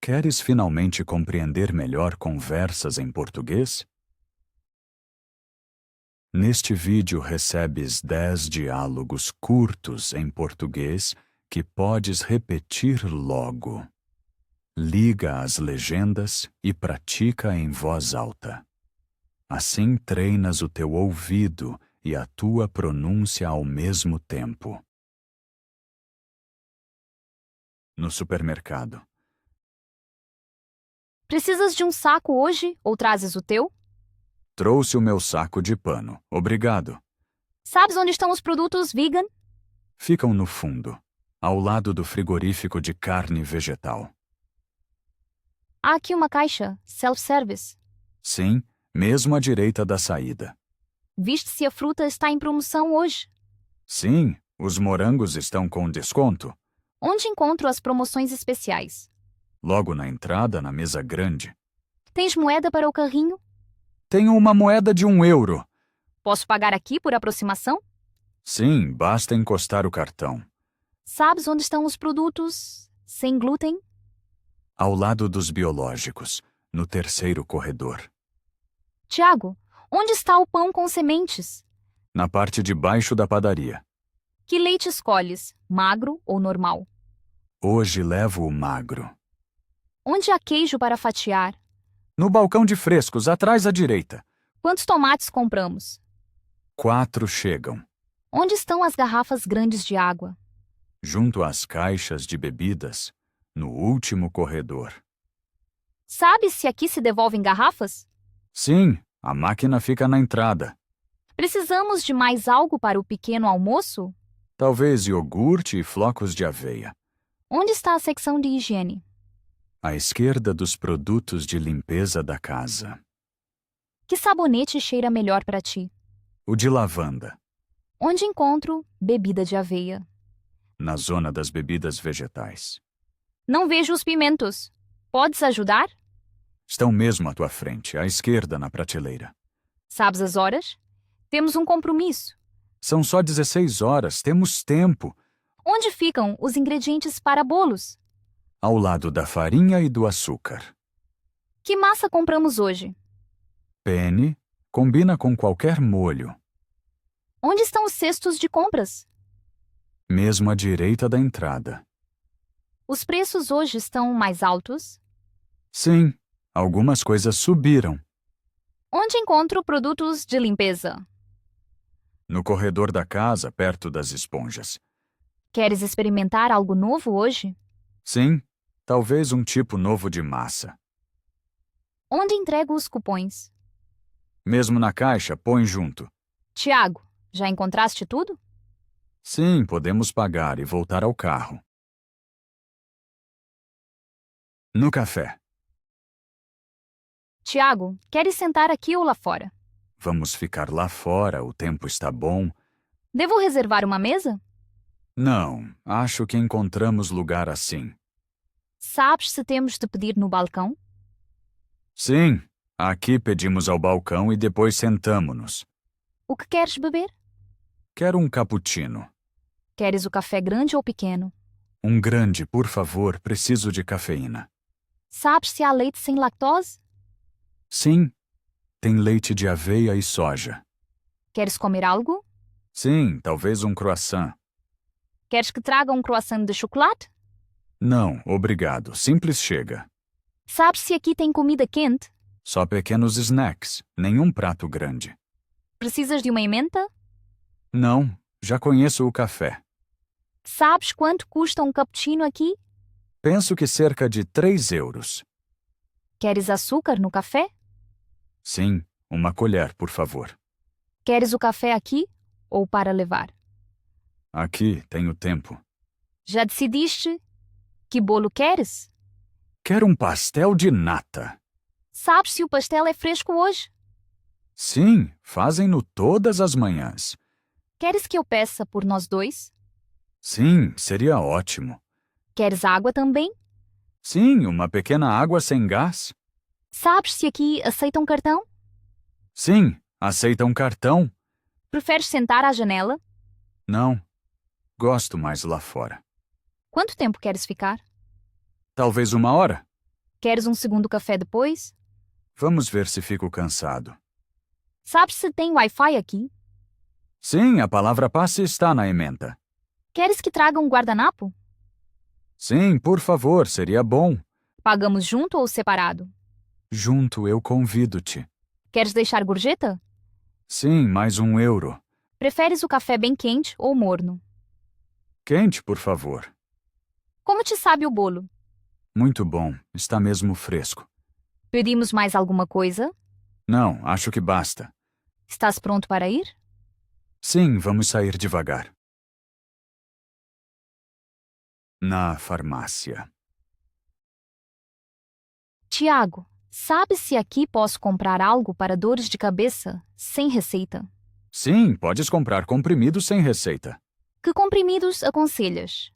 Queres finalmente compreender melhor conversas em português? Neste vídeo recebes 10 diálogos curtos em português que podes repetir logo. Liga as legendas e pratica em voz alta. Assim treinas o teu ouvido e a tua pronúncia ao mesmo tempo. No supermercado. Precisas de um saco hoje ou trazes o teu? Trouxe o meu saco de pano. Obrigado. Sabes onde estão os produtos vegan? Ficam no fundo, ao lado do frigorífico de carne vegetal. Há aqui uma caixa, self-service. Sim, mesmo à direita da saída. Viste se a fruta está em promoção hoje? Sim, os morangos estão com desconto. Onde encontro as promoções especiais? Logo na entrada, na mesa grande. Tens moeda para o carrinho? Tenho uma moeda de €1. Posso pagar aqui por aproximação? Sim, basta encostar o cartão. Sabes onde estão os produtos sem glúten? Ao lado dos biológicos, no terceiro corredor. Tiago, onde está o pão com sementes? Na parte de baixo da padaria. Que leite escolhes, magro ou normal? Hoje levo o magro. Onde há queijo para fatiar? No balcão de frescos, atrás à direita. Quantos tomates compramos? 4 chegam. Onde estão as garrafas grandes de água? Junto às caixas de bebidas, no último corredor. Sabes se aqui se devolvem garrafas? Sim, a máquina fica na entrada. Precisamos de mais algo para o pequeno almoço? Talvez iogurte e flocos de aveia. Onde está a secção de higiene? À esquerda dos produtos de limpeza da casa. Que sabonete cheira melhor para ti? O de lavanda, Onde encontro bebida de aveia? na zona das bebidas vegetais. Não vejo os pimentos. Podes ajudar? Estão mesmo à tua frente, à esquerda na prateleira. Sabes as horas? Temos um compromisso. São só 16 horas, temos tempo. Onde ficam os ingredientes para bolos? Ao lado da farinha e do açúcar. Que massa compramos hoje? Penne combina com qualquer molho. Onde estão os cestos de compras? Mesmo à direita da entrada. Os preços hoje estão mais altos? Sim, algumas coisas subiram. Onde encontro produtos de limpeza? No corredor da casa, perto das esponjas. Queres experimentar algo novo hoje? Sim, talvez um tipo novo de massa. Onde entrego os cupons? Mesmo na caixa, põe junto. Tiago, já encontraste tudo? Sim, podemos pagar e voltar ao carro. No café. Tiago, queres sentar aqui ou lá fora? Vamos ficar lá fora, o tempo está bom. Devo reservar uma mesa? Não, acho que encontramos lugar assim. Sabes se temos de pedir no balcão? Sim, aqui pedimos ao balcão e depois sentamo-nos. O que queres beber? Quero um cappuccino. Queres o café grande ou pequeno? Um grande, por favor, preciso de cafeína. Sabes se há leite sem lactose? Sim, tem leite de aveia e soja. Queres comer algo? Sim, talvez um croissant. Queres que traga um croissant de chocolate? Não, obrigado, simples chega. Sabes se aqui tem comida quente? Só pequenos snacks, nenhum prato grande. Precisas de uma ementa? Não, já conheço o café. Sabes quanto custa um cappuccino aqui? Penso que cerca de €3. Queres açúcar no café? Sim, uma colher, por favor. Queres o café aqui ou para levar? Aqui tenho tempo. Já decidiste que bolo queres? Quero um pastel de nata. Sabes se o pastel é fresco hoje? Sim, fazem-no todas as manhãs. Queres que eu peça por nós dois? Sim, seria ótimo. Queres água também? Sim, uma pequena água sem gás. Sabes se aqui aceitam cartão? Sim, aceitam cartão. Preferes sentar à janela? Não, gosto mais lá fora. Quanto tempo queres ficar? Talvez 1 hora. Queres um segundo café depois? Vamos ver se fico cansado. Sabes se tem Wi-Fi aqui? Sim, a palavra passe está na ementa. Queres que traga um guardanapo? Sim, por favor, seria bom. Pagamos junto ou separado? Junto eu convido-te. Queres deixar gorjeta? Sim, mais €1. Preferes o café bem quente ou morno? Quente, por favor. Como te sabe o bolo? Muito bom, está mesmo fresco. Pedimos mais alguma coisa? Não, acho que basta. Estás pronto para ir? Sim, vamos sair devagar. Na farmácia. Tiago, sabes se aqui posso comprar algo para dores de cabeça sem receita? Sim, podes comprar comprimidos sem receita. Que comprimidos aconselhas?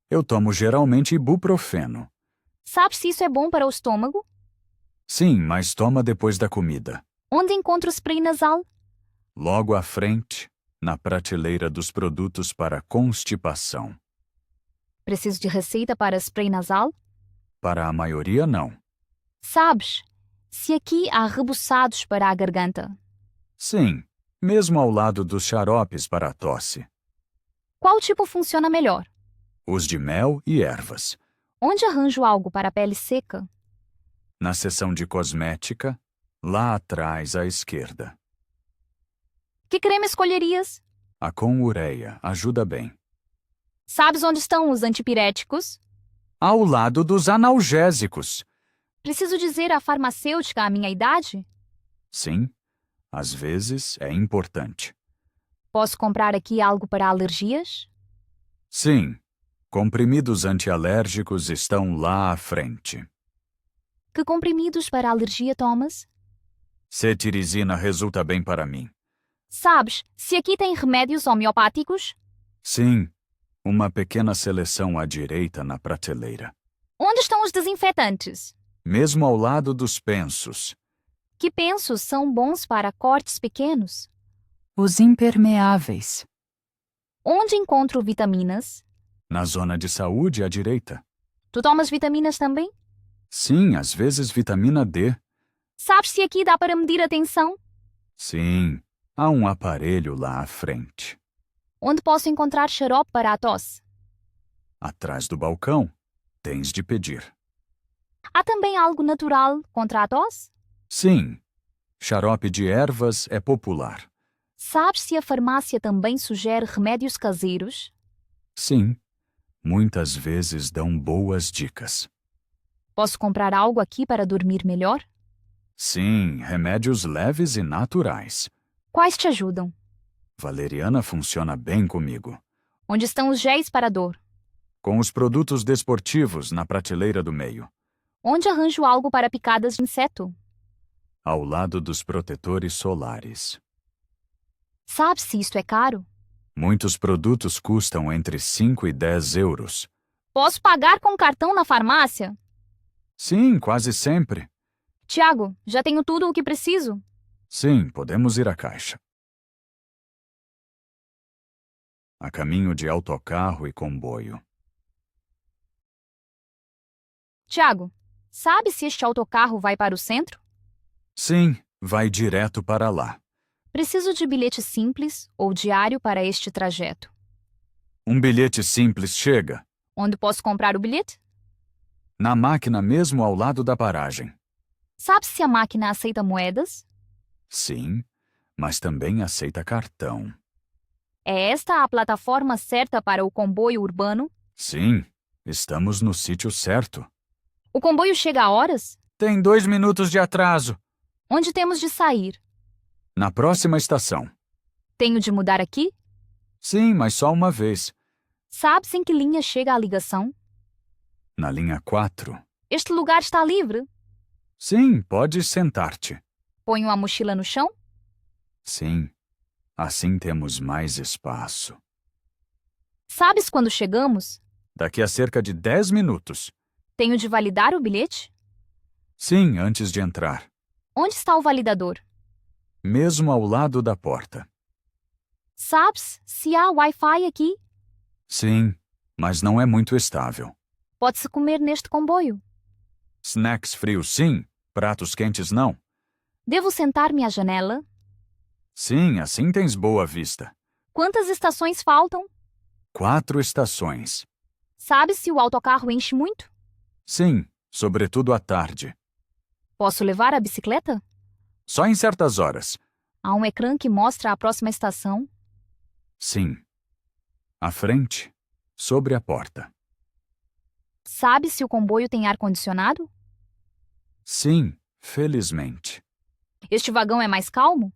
Eu tomo geralmente ibuprofeno. Sabes se isso é bom para o estômago? Sim, mas toma depois da comida. Onde encontro spray nasal? Logo à frente, na prateleira dos produtos para constipação. Preciso de receita para spray nasal? Para a maioria, não. Sabes se aqui há rebuçados para a garganta? Sim, mesmo ao lado dos xaropes para a tosse. Qual tipo funciona melhor? Os de mel e ervas. Onde arranjo algo para a pele seca? Na seção de cosmética, lá atrás à esquerda. Que creme escolherias? A com ureia ajuda bem. Sabes onde estão os antipiréticos? Ao lado dos analgésicos. Preciso dizer à farmacêutica a minha idade? Sim, às vezes é importante. Posso comprar aqui algo para alergias? Sim, comprimidos antialérgicos estão lá à frente. Que comprimidos para alergia tomas? Cetirizina resulta bem para mim. Sabes se aqui tem remédios homeopáticos? Sim, uma pequena seleção à direita na prateleira. Onde estão os desinfetantes? Mesmo ao lado dos pensos. Que pensos são bons para cortes pequenos? Os impermeáveis. Onde encontro vitaminas? Na zona de saúde à direita. Tu tomas vitaminas também? Sim, às vezes vitamina D. Sabes se aqui dá para medir a tensão? Sim, há um aparelho lá à frente. Onde posso encontrar xarope para a tosse? Atrás do balcão, tens de pedir. Há também algo natural contra a tosse? Sim, xarope de ervas é popular. Sabes se a farmácia também sugere remédios caseiros? Sim, muitas vezes dão boas dicas. Posso comprar algo aqui para dormir melhor? Sim, remédios leves e naturais. Quais te ajudam? Valeriana funciona bem comigo. Onde estão os géis para dor? Com os produtos desportivos na prateleira do meio. Onde arranjo algo para picadas de inseto? Ao lado dos protetores solares. Sabes se isto é caro? Muitos produtos custam entre 5 e 10 euros. Posso pagar com cartão na farmácia? Sim, quase sempre. Tiago, já tenho tudo o que preciso. Sim, podemos ir à caixa. A caminho de autocarro e comboio. Tiago, sabe se este autocarro vai para o centro? Sim, vai direto para lá. Preciso de bilhete simples ou diário para este trajeto. Um bilhete simples chega. Onde posso comprar o bilhete? Na máquina mesmo ao lado da paragem. Sabe se a máquina aceita moedas? Sim, mas também aceita cartão. É esta a plataforma certa para o comboio urbano? Sim, estamos no sítio certo. O comboio chega a horas? Tem 2 minutos de atraso. Onde temos de sair? Na próxima estação. Tenho de mudar aqui? Sim, mas só uma vez. Sabes em que linha chega a ligação? Na linha 4. Este lugar está livre. Sim, pode sentar-te. Ponho a mochila no chão? Sim, assim temos mais espaço. Sabes quando chegamos? Daqui a cerca de 10 minutos. Tenho de validar o bilhete? Sim, antes de entrar. Onde está o validador? Mesmo ao lado da porta. Sabes se há Wi-Fi aqui? Sim, mas não é muito estável. Pode-se comer neste comboio. Snacks frios sim, pratos quentes não. Devo sentar-me à janela? Sim, assim tens boa vista. Quantas estações faltam? 4 estações. Sabe se o autocarro enche muito? Sim, sobretudo à tarde. Posso levar a bicicleta? Só em certas horas. Há um ecrã que mostra a próxima estação. Sim. À frente, sobre a porta. Sabe se o comboio tem ar-condicionado? Sim, felizmente. Este vagão é mais calmo?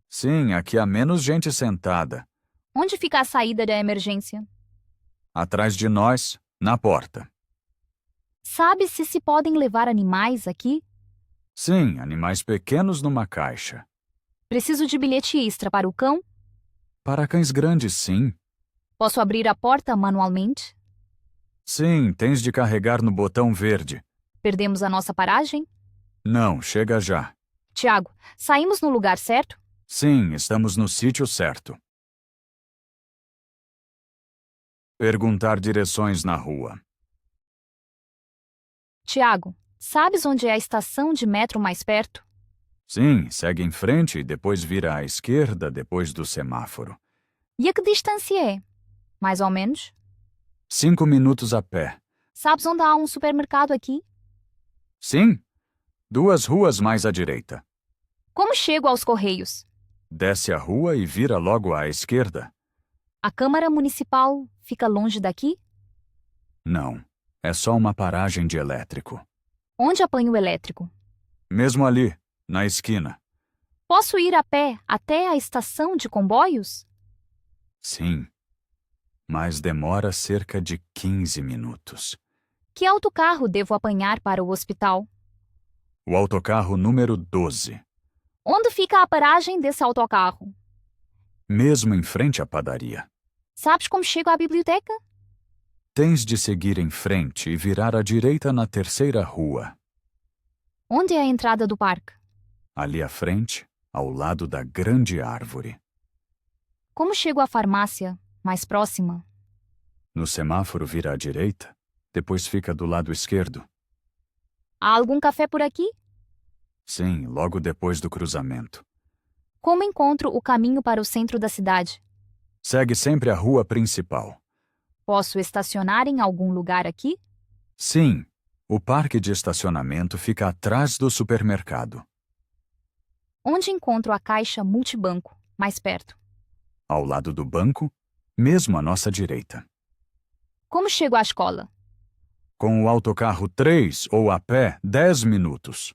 Sim, aqui há menos gente sentada. Onde fica a saída da emergência? Atrás de nós, na porta. Sabe se podem levar animais aqui? Sim, animais pequenos numa caixa. Preciso de bilhete extra para o cão? Para cães grandes, sim. Posso abrir a porta manualmente? Sim, tens de carregar no botão verde. Perdemos a nossa paragem? Não, chega já. Tiago, saímos no lugar certo? Sim, estamos no sítio certo. Perguntar direções na rua. Tiago, sabes onde é a estação de metro mais perto? Sim, segue em frente e depois vira à esquerda depois do semáforo. E a que distância é? Mais ou menos? 5 minutos a pé. Sabes onde há um supermercado aqui? Sim, 2 ruas mais à direita. Como chego aos Correios? Desce a rua e vira logo à esquerda. A Câmara Municipal fica longe daqui? Não, é só uma paragem de elétrico. Onde apanho o elétrico? Mesmo ali, na esquina. Posso ir a pé até a estação de comboios? Sim, mas demora cerca de 15 minutos. Que autocarro devo apanhar para o hospital? O autocarro número 12. Onde fica a paragem desse autocarro? Mesmo em frente à padaria. Sabes como chego à biblioteca? Tens de seguir em frente e virar à direita na 3ª rua. Onde é a entrada do parque? Ali à frente, ao lado da grande árvore. Como chego à farmácia mais próxima? No semáforo vira à direita, depois fica do lado esquerdo. Há algum café por aqui? Sim, logo depois do cruzamento. Como encontro o caminho para o centro da cidade? Segue sempre a rua principal. Posso estacionar em algum lugar aqui? Sim, o parque de estacionamento fica atrás do supermercado. Onde encontro a caixa multibanco mais perto? Ao lado do banco, mesmo à nossa direita. Como chego à escola? Com o autocarro 3 ou a pé, 10 minutos.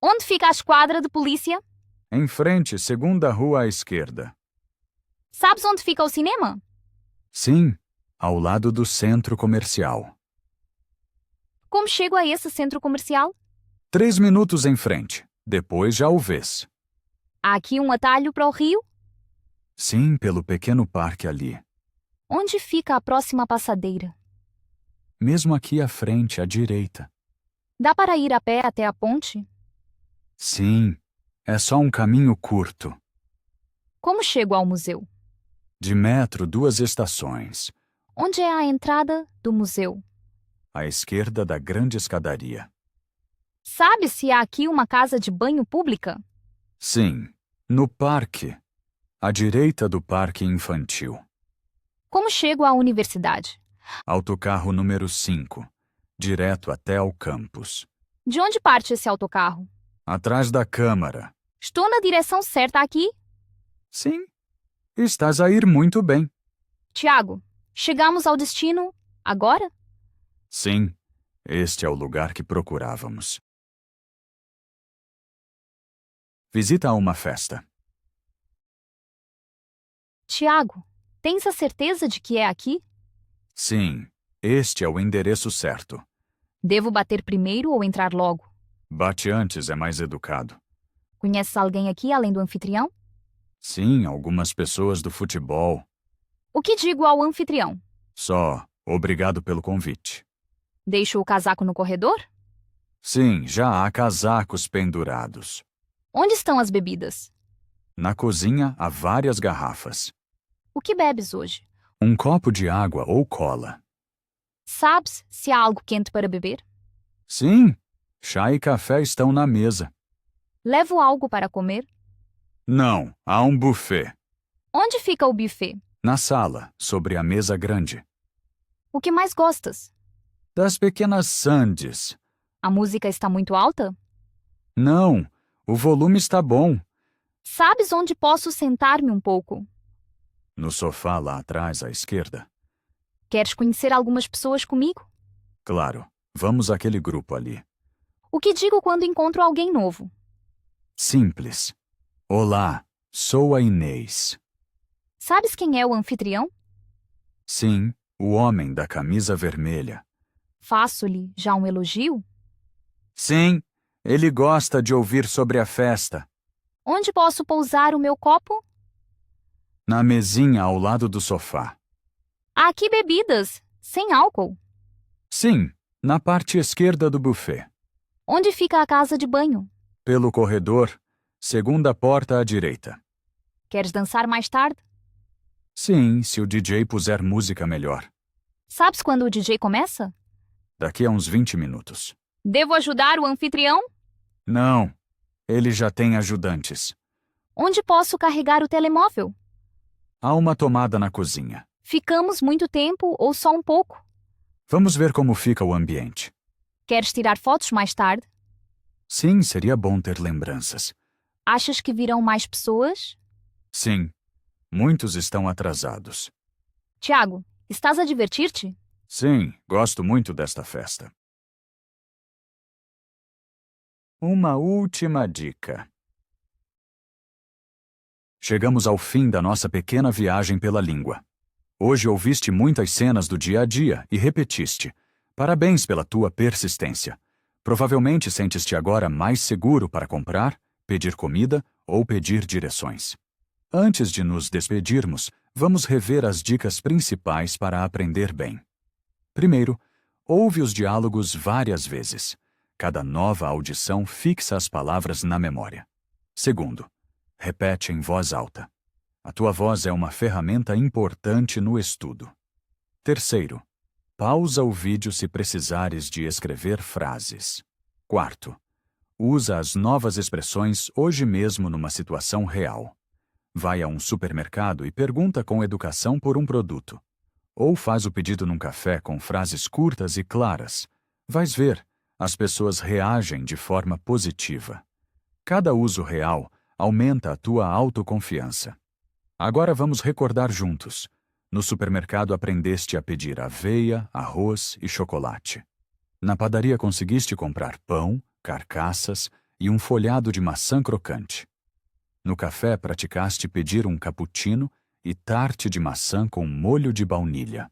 Onde fica a esquadra de polícia? Em frente, 2ª rua à esquerda. Sabes onde fica o cinema? Sim, ao lado do centro comercial. Como chego a esse centro comercial? 3 minutos em frente, depois já o vês. Há aqui um atalho para o rio? Sim, pelo pequeno parque ali. Onde fica a próxima passadeira? Mesmo aqui à frente, à direita. Dá para ir a pé até a ponte? Sim, é só um caminho curto. Como chego ao museu? De metro, 2 estações. Onde é a entrada do museu? À esquerda da grande escadaria. Sabe se há aqui uma casa de banho pública? Sim, no parque. À direita do parque infantil. Como chego à universidade? Autocarro número 5. Direto até ao campus. De onde parte esse autocarro? Atrás da Câmara. Estou na direção certa aqui? Sim, estás a ir muito bem. Tiago, chegamos ao destino agora? Sim, este é o lugar que procurávamos. Visita a uma festa. Tiago, tens a certeza de que é aqui? Sim, este é o endereço certo. Devo bater primeiro ou entrar logo? Bate antes, é mais educado. Conheces alguém aqui além do anfitrião? Sim, algumas pessoas do futebol. O que digo ao anfitrião? Só, obrigado pelo convite. Deixo o casaco no corredor? Sim, já há casacos pendurados. Onde estão as bebidas? Na cozinha há várias garrafas. O que bebes hoje? Um copo de água ou cola. Sabes se há algo quente para beber? Sim, Chá e café estão na mesa. Levo algo para comer? Não, há um buffet. Onde fica o buffet? Na sala, sobre a mesa grande. O que mais gostas? Das pequenas sandes. A música está muito alta? Não, o volume está bom. Sabes onde posso sentar-me um pouco? No sofá lá atrás, à esquerda. Queres conhecer algumas pessoas comigo? Claro, vamos àquele grupo ali. O que digo quando encontro alguém novo? Simples. Olá, sou a Inês. Sabes quem é o anfitrião? Sim, o homem da camisa vermelha. Faço-lhe já um elogio? Sim, ele gosta de ouvir sobre a festa. Onde posso pousar o meu copo? Na mesinha ao lado do sofá. Há aqui bebidas, sem álcool. Sim, na parte esquerda do buffet. Onde fica a casa de banho? Pelo corredor, segunda porta à direita. Queres dançar mais tarde? Sim, se o DJ puser música melhor. Sabes quando o DJ começa? Daqui a uns 20 minutos. Devo ajudar o anfitrião? Não, ele já tem ajudantes. Onde posso carregar o telemóvel? Há uma tomada na cozinha. Ficamos muito tempo ou só um pouco? Vamos ver como fica o ambiente. Queres tirar fotos mais tarde? Sim, seria bom ter lembranças. Achas que virão mais pessoas? Sim, muitos estão atrasados. Tiago, estás a divertir-te? Sim, gosto muito desta festa. Uma última dica. Chegamos ao fim da nossa pequena viagem pela língua. Hoje ouviste muitas cenas do dia a dia e repetiste. Parabéns pela tua persistência. Provavelmente sentes-te agora mais seguro para comprar, pedir comida ou pedir direções. Antes de nos despedirmos, vamos rever as dicas principais para aprender bem. Primeiro, ouve os diálogos várias vezes. Cada nova audição fixa as palavras na memória. Segundo, repete em voz alta. A tua voz é uma ferramenta importante no estudo. Terceiro, pausa o vídeo se precisares de escrever frases. Quarto, usa as novas expressões hoje mesmo numa situação real. Vai a um supermercado e pergunta com educação por um produto. Ou faz o pedido num café com frases curtas e claras. Vais ver, as pessoas reagem de forma positiva. Cada uso real aumenta a tua autoconfiança. Agora vamos recordar juntos. No supermercado aprendeste a pedir aveia, arroz e chocolate. Na padaria conseguiste comprar pão, carcaças e um folhado de maçã crocante. No café praticaste pedir um cappuccino e tarte de maçã com molho de baunilha.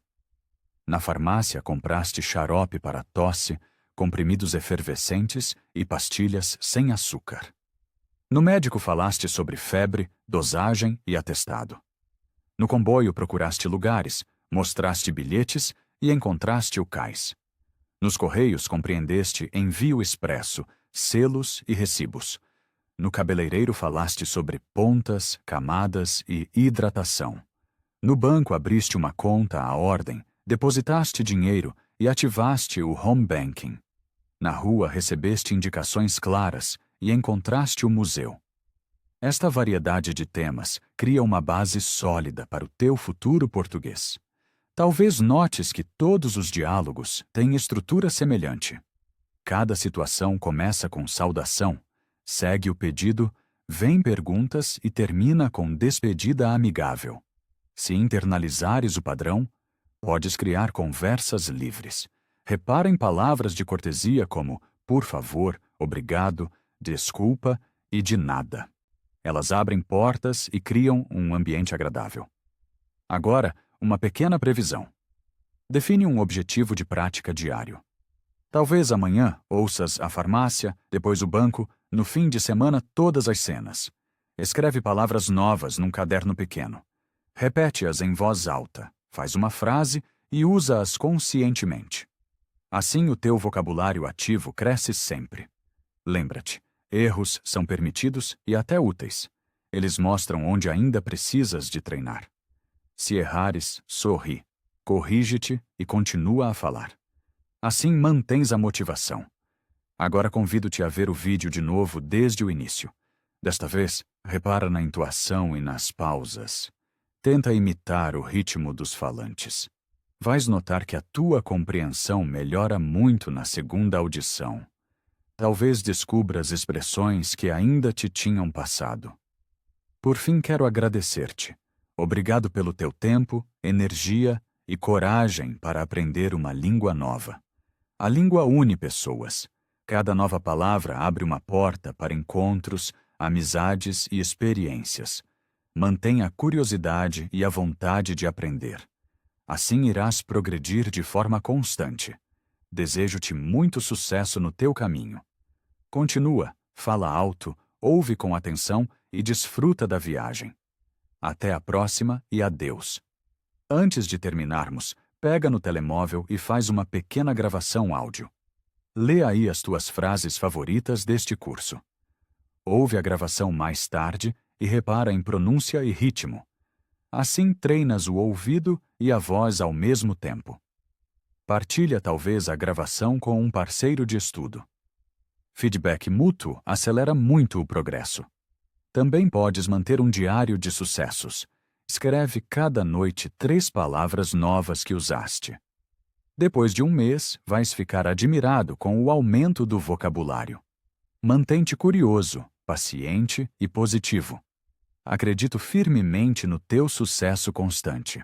Na farmácia compraste xarope para tosse, comprimidos efervescentes e pastilhas sem açúcar. No médico falaste sobre febre, dosagem e atestado. No comboio procuraste lugares, mostraste bilhetes e encontraste o cais. Nos correios compreendeste envio expresso, selos e recibos. No cabeleireiro falaste sobre pontas, camadas e hidratação. No banco abriste uma conta à ordem, depositaste dinheiro e ativaste o home banking. Na rua recebeste indicações claras e encontraste o museu. Esta variedade de temas cria uma base sólida para o teu futuro português. Talvez notes que todos os diálogos têm estrutura semelhante. Cada situação começa com saudação, segue o pedido, vem perguntas e termina com despedida amigável. Se internalizares o padrão, podes criar conversas livres. Repara em palavras de cortesia como por favor, obrigado, desculpa e de nada. Elas abrem portas e criam um ambiente agradável. Agora, uma pequena previsão. Define um objetivo de prática diário. Talvez amanhã ouças a farmácia, depois o banco, no fim de semana todas as cenas. Escreve palavras novas num caderno pequeno. Repete-as em voz alta, faz uma frase e usa-as conscientemente. Assim o teu vocabulário ativo cresce sempre. Lembra-te, erros são permitidos e até úteis. Eles mostram onde ainda precisas de treinar. Se errares, sorri, corrige-te e continua a falar. Assim mantens a motivação. Agora convido-te a ver o vídeo de novo desde o início. Desta vez, repara na entoação e nas pausas. Tenta imitar o ritmo dos falantes. Vais notar que a tua compreensão melhora muito na segunda audição. Talvez descubras expressões que ainda te tinham passado. Por fim, quero agradecer-te. Obrigado pelo teu tempo, energia e coragem para aprender uma língua nova. A língua une pessoas. Cada nova palavra abre uma porta para encontros, amizades e experiências. Mantenha a curiosidade e a vontade de aprender. Assim irás progredir de forma constante. Desejo-te muito sucesso no teu caminho. Continua, fala alto, ouve com atenção e desfruta da viagem. Até a próxima e adeus. Antes de terminarmos, pega no telemóvel e faz uma pequena gravação áudio. Lê aí as tuas frases favoritas deste curso. Ouve a gravação mais tarde e repara em pronúncia e ritmo. Assim treinas o ouvido e a voz ao mesmo tempo. Partilha talvez a gravação com um parceiro de estudo. Feedback mútuo acelera muito o progresso. Também podes manter um diário de sucessos. Escreve cada noite 3 palavras novas que usaste. Depois de um mês, vais ficar admirado com o aumento do vocabulário. Mantém-te curioso, paciente e positivo. Acredito firmemente no teu sucesso constante.